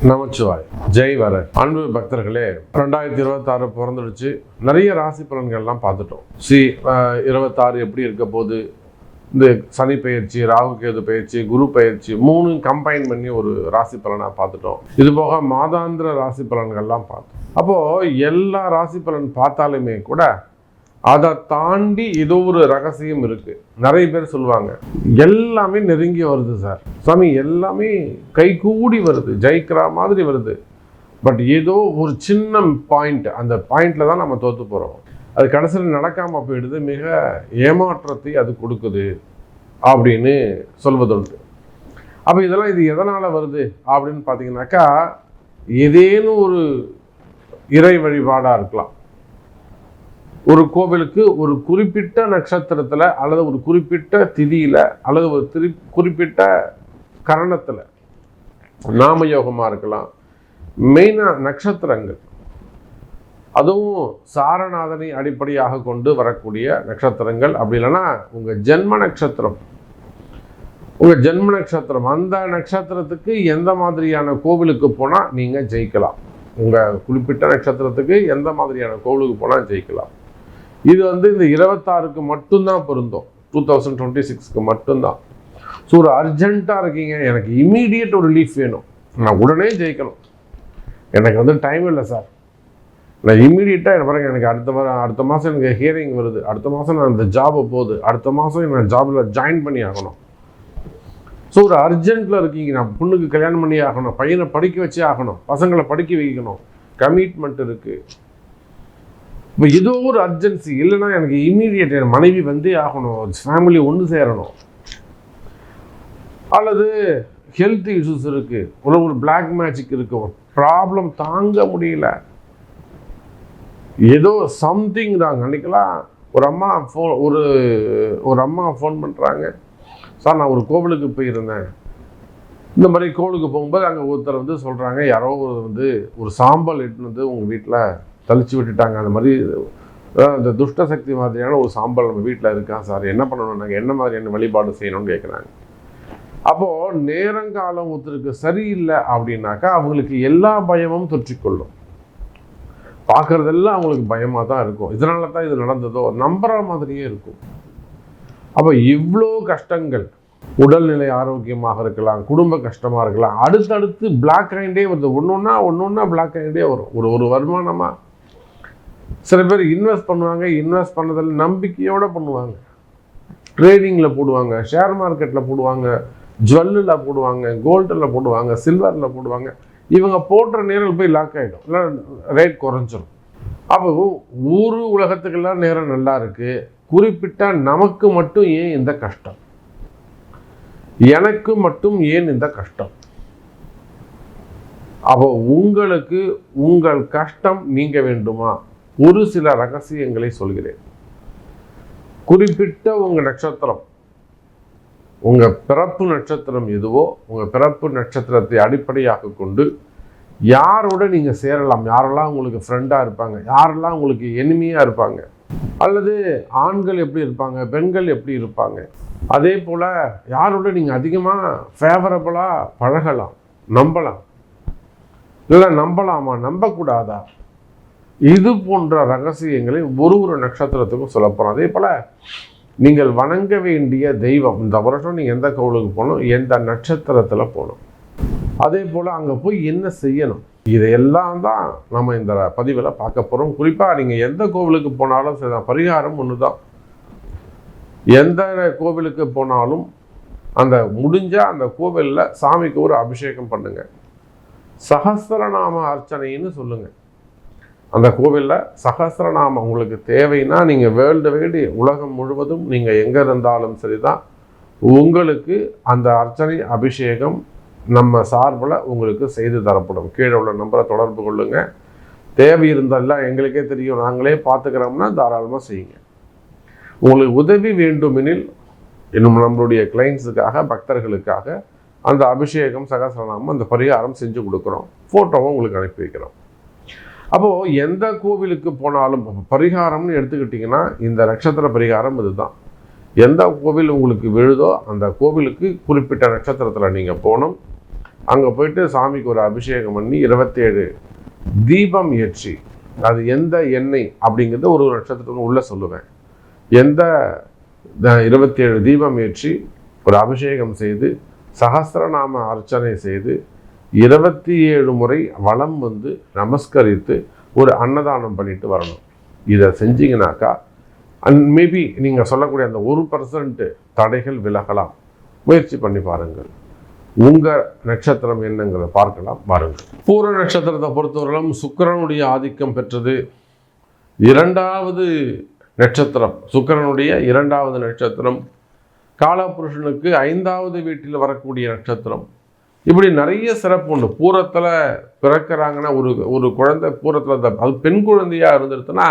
நமச்சிவாய். ஜெய் வர அன்பு பக்தர்களே, 2026 பிறந்துடுச்சு. நிறைய ராசி பலன்கள்லாம் பார்த்துட்டோம். 26 எப்படி இருக்க போது, இந்த சனி பயிற்சி, ராகு கேது பயிற்சி, குரு பயிற்சி 3 கம்பைன் பண்ணி ஒரு ராசி பலனாக பார்த்துட்டோம். இது போக மாதாந்திர ராசி பலன்கள்லாம் பார்த்தோம். அப்போது எல்லா ராசி பலன் பார்த்தாலுமே கூட அதை தாண்டி ஏதோ ஒரு ரகசியம் இருக்குது. நிறைய பேர் சொல்லுவாங்க, எல்லாமே நெருங்கி வருது சார் சாமி, எல்லாமே கைகூடி வருது, ஜெயிக்கிற மாதிரி வருது. பட் ஏதோ ஒரு சின்ன பாயிண்ட், அந்த பாயிண்டில் தான் நம்ம தோற்று போகிறோம். அது கடைசியில் நடக்காமல் போயிடுது, மிக ஏமாற்றத்தை அது கொடுக்குது அப்படின்னு சொல்வதுண்டு. அப்போ இதெல்லாம் இது எதனால் வருது அப்படின்னு பார்த்தீங்கன்னாக்கா, ஏதேனும் ஒரு இறை வழிபாடாக இருக்கலாம். ஒரு கோவிலுக்கு ஒரு குறிப்பிட்ட நட்சத்திரத்தில் அல்லது ஒரு குறிப்பிட்ட திதியில் அல்லது ஒரு குறிப்பிட்ட கரணத்தில் நாமயோகமாக இருக்கலாம். மெயினாக நட்சத்திரங்கள், அதுவும் சாரநாதனை அடிப்படையாக கொண்டு வரக்கூடிய நட்சத்திரங்கள். அப்படி இல்லைன்னா உங்கள் ஜென்ம நட்சத்திரம், அந்த நட்சத்திரத்துக்கு எந்த மாதிரியான கோவிலுக்கு போனால் நீங்கள் ஜெயிக்கலாம். உங்கள் குறிப்பிட்ட நட்சத்திரத்துக்கு எந்த மாதிரியான கோவிலுக்கு போனால் ஜெயிக்கலாம். இது இந்த 26க்கு மட்டும்தான் பொருந்தும், 2026க்கு மட்டும்தான். ஸோ ஒரு அர்ஜென்ட்டாக இருக்கீங்க, எனக்கு இம்மீடியட் ஒரு ரிலீஃப் வேணும், நான் உடனே ஜெயிக்கணும், எனக்கு டைம் இல்லை சார், நான் இம்மீடியட்டாக எனக்கு அடுத்த மாதம் எனக்கு ஹியரிங் வருது, அடுத்த மாதம் நான் இந்த ஜாபை போகுது, அடுத்த மாதம் நான் ஜாபில் ஜாயின் பண்ணி ஆகணும். ஸோ ஒரு அர்ஜென்ட்டில் இருக்கீங்க, நான் பொண்ணுக்கு கல்யாணம் பண்ணி ஆகணும், பையனை படிக்க வச்சே ஆகணும், பசங்களை படிக்க வைக்கணும், கமிட்மெண்ட் இருக்குது. இப்போ ஏதோ ஒரு அர்ஜென்சி, இல்லைன்னா எனக்கு இம்மீடியட் என் மனைவி வந்தே ஆகணும், ஃபேமிலி ஒன்று சேரணும், அல்லது ஹெல்த் இஷ்யூஸ் இருக்குது, ஒரு பிளாக் மேஜிக் இருக்குது, ப்ராப்ளம் தாங்க முடியல, ஏதோ சம்திங் தாங்க. அன்றைக்கெல்லாம் ஒரு அம்மா ஃபோன் பண்ணுறாங்க, சார் நான் ஒரு கோவிலுக்கு போயிருந்தேன், இந்த மாதிரி கோவிலுக்கு போகும்போது அங்கே ஒருத்தர் சொல்கிறாங்க, யாரோ ஒரு சாம்பல் எட்டுன்னு உங்கள் வீட்டில் தளிச்சு விட்டுட்டாங்க, அந்த மாதிரி அந்த துஷ்ட சக்தி மாதிரியான ஒரு சாம்பல் நம்ம வீட்டில் இருக்கான் சார், என்ன பண்ணணும், நாங்கள் என்ன மாதிரியான வழிபாடு செய்யணும்னு கேட்குறாங்க. அப்போது நேரங்காலம் ஒருத்தருக்கு சரியில்லை அப்படின்னாக்கா அவங்களுக்கு எல்லா பயமும் தொற்றிக்கொள்ளும், பார்க்குறதெல்லாம் அவங்களுக்கு பயமாக தான் இருக்கும். இதனால தான் இது நடந்ததோ நம்புகிற மாதிரியே இருக்கும். அப்போ இவ்வளோ கஷ்டங்கள், உடல்நிலை ஆரோக்கியமாக இருக்கலாம், குடும்ப கஷ்டமாக இருக்கலாம், அடுத்தடுத்து பிளாக் ஆகிட்டே வருது, ஒன்று பிளாக் ஆகிட்டே வரும். ஒரு வருமானமாக சில பேர் இன்வெஸ்ட் பண்ணுவாங்க, இன்வெஸ்ட் பண்ணதில் நம்பிக்கையோடு பண்ணுவாங்க, ட்ரேடிங்கில் போடுவாங்க, ஷேர் மார்க்கெட்டில் போடுவாங்க, ஜுவல்லில் போடுவாங்க, கோல்டில் போடுவாங்க, சில்வரில் போடுவாங்க. இவங்க போடுற நேரம் போய் லாக் ஆகிடும், இல்லை ரேட் குறைஞ்சிரும். அப்போ உலகத்துக்கெல்லாம் நேரம் நல்லா இருக்குது, குறிப்பிட்ட நமக்கு மட்டும் ஏன் இந்த கஷ்டம், எனக்கு மட்டும் ஏன் இந்த கஷ்டம்? அப்போ உங்களுக்கு உங்கள் கஷ்டம் நீங்க வேண்டுமா? ஒரு சில ரகசியங்களை சொல்கிறேன். குறிப்பிட்ட உங்க நட்சத்திரம், உங்க பிறப்பு நட்சத்திரம் எதுவோ, உங்க பிறப்பு நட்சத்திரத்தை அடிப்படையாக கொண்டு யாரோட நீங்க சேரலாம், யாரெல்லாம் உங்களுக்கு ஃப்ரெண்டா இருப்பாங்க, யாரெல்லாம் உங்களுக்கு எனிமியா இருப்பாங்க, அல்லது ஆண்கள் எப்படி இருப்பாங்க, பெண்கள் எப்படி இருப்பாங்க, அதே போல் யாரோட நீங்கள் அதிகமாக ஃபேவரபுளாக பழகலாம், நம்பலாம், இல்லை நம்பலாமா நம்பக்கூடாதா, இது போன்ற ரகசியங்களை ஒரு நட்சத்திரத்துக்கும் சொல்ல போகிறோம். அதே போல் நீங்கள் வணங்க வேண்டிய தெய்வம், இந்த வருஷம் நீங்கள் எந்த கோவிலுக்கு போகணும், எந்த நட்சத்திரத்தில் போகணும், அதே போல் அங்கே போய் என்ன செய்யணும், இதையெல்லாம் தான் நம்ம இந்த பதிவில் பார்க்க போகிறோம். குறிப்பாக நீங்கள் எந்த கோவிலுக்கு போனாலும் சரி, பரிகாரம் ஒன்று தான். எந்த கோவிலுக்கு போனாலும் அந்த முடிஞ்சால் அந்த கோவிலில் சாமிக்கு ஒரு அபிஷேகம் பண்ணுங்க, சகஸ்ரநாம அர்ச்சனைன்னு சொல்லுங்கள். அந்த கோவிலில் சகஸ்ரநாமம் உங்களுக்கு தேவைன்னா நீங்கள் வேர்ல்டு வைடு உலகம் முழுவதும் நீங்கள் எங்கே இருந்தாலும் சரி தான், உங்களுக்கு அந்த அர்ச்சனை அபிஷேகம் நம்ம சார்பில் உங்களுக்கு செய்து தரப்படும். கீழே உள்ள நம்பரை தொடர்பு கொள்ளுங்க. தேவை இருந்தாலும் எங்களுக்கே தெரியும், நாங்களே பார்த்துக்கிறோம்னா தாராளமாக செய்யுங்க. உங்களுக்கு உதவி வேண்டுமெனில் இன்னும் நம்மளுடைய கிளைண்ட்ஸுக்காக, பக்தர்களுக்காக அந்த அபிஷேகம், சகஸ்ரநாமம், அந்த பரிகாரம் செஞ்சு கொடுக்குறோம், ஃபோட்டோவும் உங்களுக்கு அனுப்பி வைக்கிறோம். அப்போது எந்த கோவிலுக்கு போனாலும் பரிகாரம்னு எடுத்துக்கிட்டிங்கன்னா இந்த நட்சத்திர பரிகாரம் இதுதான். எந்த கோவில் உங்களுக்கு விழுதோ அந்த கோவிலுக்கு குறிப்பிட்ட நட்சத்திரத்தில் நீங்கள் போகணும். அங்கே போயிட்டு சாமிக்கு ஒரு அபிஷேகம் பண்ணி 27 தீபம் ஏற்றி, அது எந்த எண்ணெய் அப்படிங்கிறது ஒரு நட்சத்திரத்துக்கு உள்ளே சொல்லுவேன், எந்த 27 தீபம் ஏற்றி ஒரு அபிஷேகம் செய்து சஹஸ்ரநாம அர்ச்சனை செய்து 27 முறை வலம் வந்து நமஸ்கரித்து ஒரு அன்னதானம் பண்ணிட்டு வரணும். இதை செஞ்சீங்கன்னாக்கா மேபி நீங்கள் சொல்லக்கூடிய அந்த 1% தடைகள் விலகலாம். முயற்சி பண்ணி பாருங்கள். உங்கள் நட்சத்திரம் என்னங்கிறத பார்க்கலாம் வாருங்கள். பூர நட்சத்திரத்தை பொறுத்தவரையிலும் சுக்கிரனுடைய ஆதிக்கம் பெற்றது. 2வது நட்சத்திரம், சுக்கிரனுடைய 2வது நட்சத்திரம், காலபுருஷனுக்கு 5வது வீட்டில் வரக்கூடிய நட்சத்திரம். இப்படி நிறைய சிறப்பு உண்டு. பூரத்தில் பிறக்கிறாங்கன்னா ஒரு குழந்தை பூரத்தில் அது பெண் குழந்தையாக இருந்துருச்சுன்னா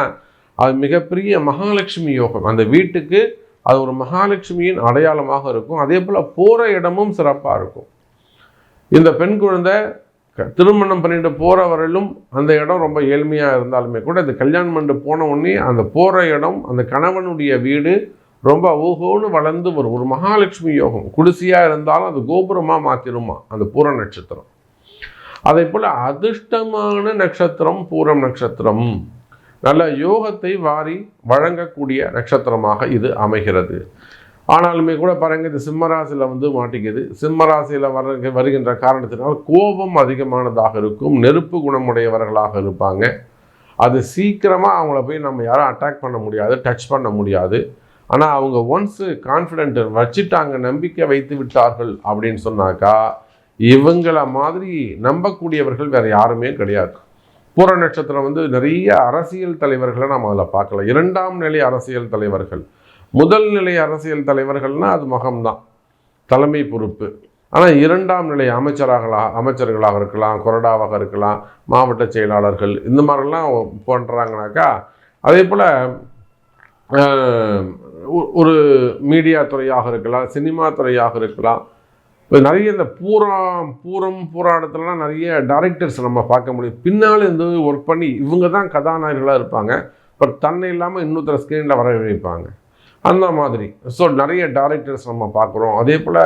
அது மிகப்பெரிய மகாலட்சுமி யோகம். அந்த வீட்டுக்கு அது ஒரு மகாலட்சுமியின் அடையாளமாக இருக்கும். அதே போல் போகிற இடமும் சிறப்பாக இருக்கும். இந்த பெண் குழந்தை திருமணம் பண்ணிட்டு போகிற வரையிலும் அந்த இடம் ரொம்ப ஏழ்மையாக இருந்தாலுமே கூட இந்த கல்யாணம் பண்ணிட்டு போன உடனே அந்த போகிற இடம், அந்த கணவனுடைய வீடு ரொம்ப ஓஹோன்னு வளர்ந்து வரும். ஒரு மகாலட்சுமி யோகம். குடிசையாக இருந்தாலும் அது கோபுரமாக மாற்றிடுமா அந்த பூர நட்சத்திரம். அதே போல் அதிர்ஷ்டமான நட்சத்திரம் பூரம் நட்சத்திரம். நல்ல யோகத்தை வாரி வழங்கக்கூடிய நட்சத்திரமாக இது அமைகிறது. ஆனாலுமே கூட பாருங்க, இது சிம்மராசியில் வந்து மாட்டிக்குது. சிம்மராசியில் வருகின்ற காரணத்தினால் கோபம் அதிகமானதாக இருக்கும். நெருப்பு குணமுடையவர்களாக இருப்பாங்க. அது சீக்கிரமாக அவங்கள போய் நம்ம யாரும் அட்டாக் பண்ண முடியாது, டச் பண்ண முடியாது. ஆனால் அவங்க ஒன்ஸு கான்ஃபிடென்ட் வச்சுட்டாங்க, நம்பிக்கை வைத்து விட்டார்கள் அப்படின்னு சொன்னாக்கா இவங்களை மாதிரி நம்பக்கூடியவர்கள் வேறு யாருமே கிடையாது. பூர நட்சத்திரம் வந்து நிறைய அரசியல் தலைவர்களை நம்ம அதில் பார்க்கலாம். 2ஆம் நிலை அரசியல் தலைவர்கள். முதல் நிலை அரசியல் தலைவர்கள்னால் அது மகம்தான், தலைமை பொறுப்பு. ஆனால் 2ஆம் நிலை அமைச்சர்களாக இருக்கலாம், கொறடாவாக இருக்கலாம், மாவட்ட செயலாளர்கள், இந்த மாதிரிலாம் பண்ணுறாங்கனாக்கா, அதே போல் ஒரு மீடியா துறையாக இருக்கலாம், சினிமா துறையாக இருக்கலாம். இப்போ நிறைய இந்த பூராடத்துலலாம் நிறைய டைரக்டர்ஸ் நம்ம பார்க்க முடியும். பின்னால் இருந்து ஒர்க் பண்ணி இவங்க தான் கதாநாயகர்களாக இருப்பாங்க. பட் தன்னை இல்லாமல் இன்னொருத்தர ஸ்க்ரீனில் வர வைப்பாங்க, அந்த மாதிரி. ஸோ நிறைய டைரக்டர்ஸ் நம்ம பார்க்குறோம். அதே போல்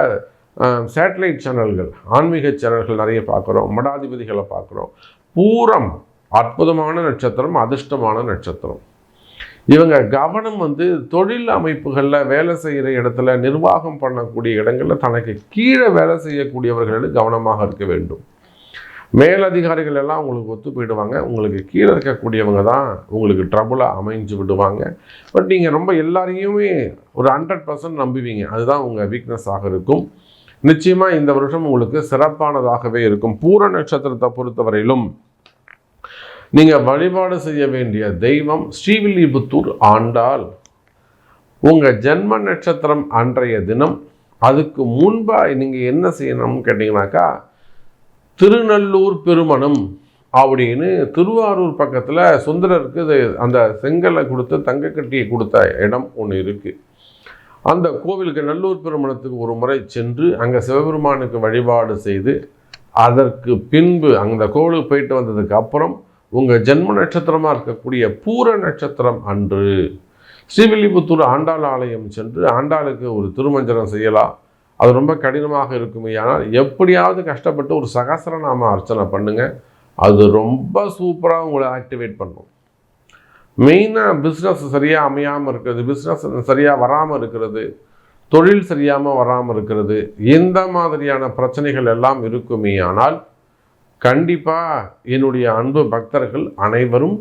சேட்டலைட் சேனல்கள், ஆன்மீக சேனல்கள் நிறைய பார்க்குறோம். மடாதிபதிகளை பார்க்குறோம். பூரம் அற்புதமான நட்சத்திரம், அதிர்ஷ்டமான நட்சத்திரம். இவங்க கவனம் வந்து தொழில் அமைப்புகளில் வேலை செய்கிற இடத்துல, நிர்வாகம் பண்ணக்கூடிய இடங்களில் தனக்கு கீழே வேலை செய்யக்கூடியவர்கள் கவனமாக இருக்க வேண்டும். மேலதிகாரிகள் எல்லாம் உங்களுக்கு ஒத்து போயிடுவாங்க. உங்களுக்கு கீழே இருக்கக்கூடியவங்க தான் உங்களுக்கு ட்ரபுளாக அமைஞ்சு விடுவாங்க. பட் நீங்கள் ரொம்ப எல்லாரையுமே ஒரு 100% நம்புவீங்க. அதுதான் உங்கள் வீக்னஸாக இருக்கும். நிச்சயமாக இந்த வருஷம் உங்களுக்கு சிறப்பானதாகவே இருக்கும். பூர நட்சத்திரத்தை பொறுத்தவரையிலும் நீங்கள் வழிபாடு செய்ய வேண்டிய தெய்வம் ஸ்ரீவில்லிபுத்தூர் ஆண்டாள். உங்கள் ஜென்ம நட்சத்திரம் அன்றைய தினம், அதுக்கு முன்பாக நீங்கள் என்ன செய்யணும்னு கேட்டிங்கனாக்கா, திருநல்லூர் பெருமணம் அப்படின்னு திருவாரூர் பக்கத்தில் சுந்தரருக்கு அந்த செங்கலை கொடுத்து தங்கக்கட்டியை கொடுத்த இடம் ஒன்று இருக்குது. அந்த கோவிலுக்கு, நல்லூர் பெருமணத்துக்கு ஒரு முறை சென்று அங்கே சிவபெருமானுக்கு வழிபாடு செய்து அதற்கு பின்பு அந்த கோவிலுக்கு போயிட்டு வந்ததுக்கு அப்புறம் உங்கள் ஜென்ம நட்சத்திரமாக இருக்கக்கூடிய பூர நட்சத்திரம் அன்று ஸ்ரீவில்லிபுத்தூர் ஆண்டாள் ஆலயம் சென்று ஆண்டாளுக்கு ஒரு திருமஞ்சனம் செய்யலாம். அது ரொம்ப கடினமாக இருக்குமே, ஆனால் எப்படியாவது கஷ்டப்பட்டு ஒரு சகஸ்ரநாம அர்ச்சனை பண்ணுங்கள். அது ரொம்ப சூப்பராக உங்களை ஆக்டிவேட் பண்ணும். மெயினாக பிஸ்னஸ் சரியாக அமையாமல் இருக்கிறது, பிஸ்னஸ் சரியாக வராமல் இருக்கிறது, தொழில் சரியாமல் வராமல் இருக்கிறது, இந்த மாதிரியான பிரச்சனைகள் எல்லாம் இருக்குமே. ஆனால் கண்டிப்பாக என்னுடைய அன்பு பக்தர்கள் அனைவரும்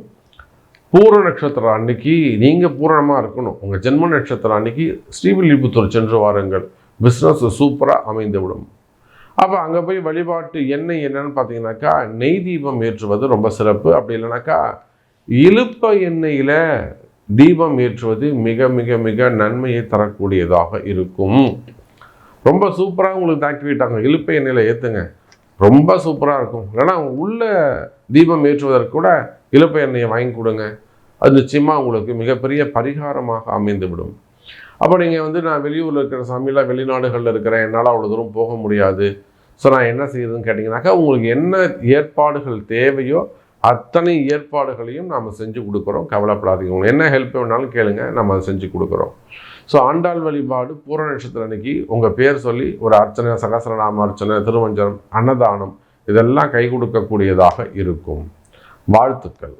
பூர நட்சத்திரம் அன்னைக்கு நீங்கள் பூரணமாக இருக்கணும். உங்கள் ஜென்ம நட்சத்திரம் அன்னைக்கு ஸ்ரீவில்லிபுத்தூர் சென்று வாருங்கள். பிஸ்னஸ் சூப்பராக அமைந்து விடும். அப்போ அங்கே போய் வழிபாட்டு எண்ணெய் என்னன்னு பார்த்தீங்கன்னாக்கா, நெய் தீபம் ஏற்றுவது ரொம்ப சிறப்பு. அப்படி இல்லைனாக்கா இலுப்ப எண்ணெயில் தீபம் ஏற்றுவது மிக மிக மிக நன்மையை தரக்கூடியதாக இருக்கும். ரொம்ப சூப்பராக உங்களுக்கு ஆக்டிவேட் ஆகும். இலுப்ப எண்ணெயில் ஏற்றுங்க, ரொம்ப சூப்பராக இருக்கும். இல்லைனா உள்ள தீபம் ஏற்றுவதற்கு கூட இலுப்ப எண்ணெயை வாங்கி கொடுங்க. அது நிச்சயமாக உங்களுக்கு மிகப்பெரிய பரிகாரமாக அமைந்து விடும். அப்போ நீங்கள் வந்து நான் வெளியூரில் இருக்கிற சாமியில் வெளிநாடுகளில் இருக்கிறேன், என்னால் அவ்வளோ தூரம் போக முடியாது, ஸோ நான் என்ன செய்யுதுன்னு கேட்டிங்கனாக்கா, உங்களுக்கு என்ன ஏற்பாடுகள் தேவையோ அத்தனை ஏற்பாடுகளையும் நாம் செஞ்சு கொடுக்குறோம். கவலைப்படாதீங்க. உங்களுக்கு என்ன ஹெல்ப் வேணாலும் கேளுங்க, நம்ம அதை செஞ்சு கொடுக்குறோம். ஸோ ஆண்டாள் வழிபாடு பூர நட்சத்திரம் அன்னைக்கு உங்கள் பேர் சொல்லி ஒரு அர்ச்சனை, சகஸ்ரநாம அர்ச்சனை, திருமஞ்சனம், அன்னதானம் இதெல்லாம் கை கொடுக்கக்கூடியதாக இருக்கும். வாழ்த்துக்கள்.